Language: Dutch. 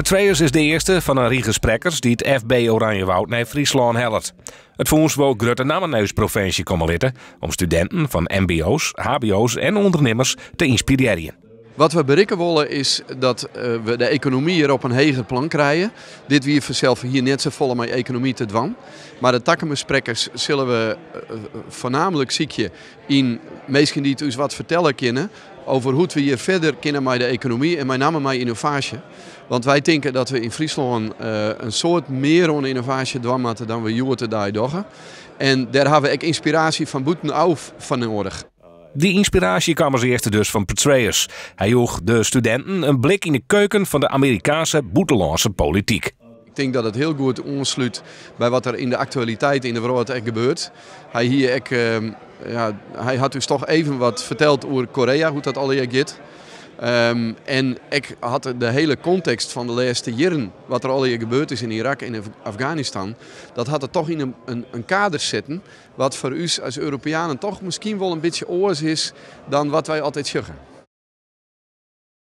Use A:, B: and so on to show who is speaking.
A: Petraeus is de eerste van een riege sprekkers die het FB Oranjewoud naar Friesland helpt. Het fonds wil grote namen naar de provincie komen litten om studenten van mbo's, hbo's en ondernemers te inspireren.
B: Wat we bereiken willen is dat we de economie hier op een hoger plan krijgen. Dit wie vanzelf hier net zo vol met economie te dwan. Maar de takkenbesprekkers zullen we voornamelijk ziekje in mensen die het ons wat vertellen kunnen over hoe we hier verder kunnen met de economie en met name met innovatie. Want wij denken dat we in Friesland een soort meer aan innovatie dwan moeten dan we hier te doen. En daar hebben we ook inspiratie van buitenaf van nodig.
A: Die inspiratie kwam als eerste dus van Petraeus. Hij joeg de studenten een blik in de keuken van de Amerikaanse buitenlandse politiek.
B: Ik denk dat het heel goed aansluit bij wat er in de actualiteit in de wereld gebeurt. Hij had dus toch even wat verteld over Korea, hoe dat al gaat. En ik had de hele context van de laatste jaren, wat er al gebeurd is in Irak en Afghanistan, dat had het toch in een kader zitten, wat voor ons als Europeanen toch misschien wel een beetje oors is dan wat wij altijd zeggen.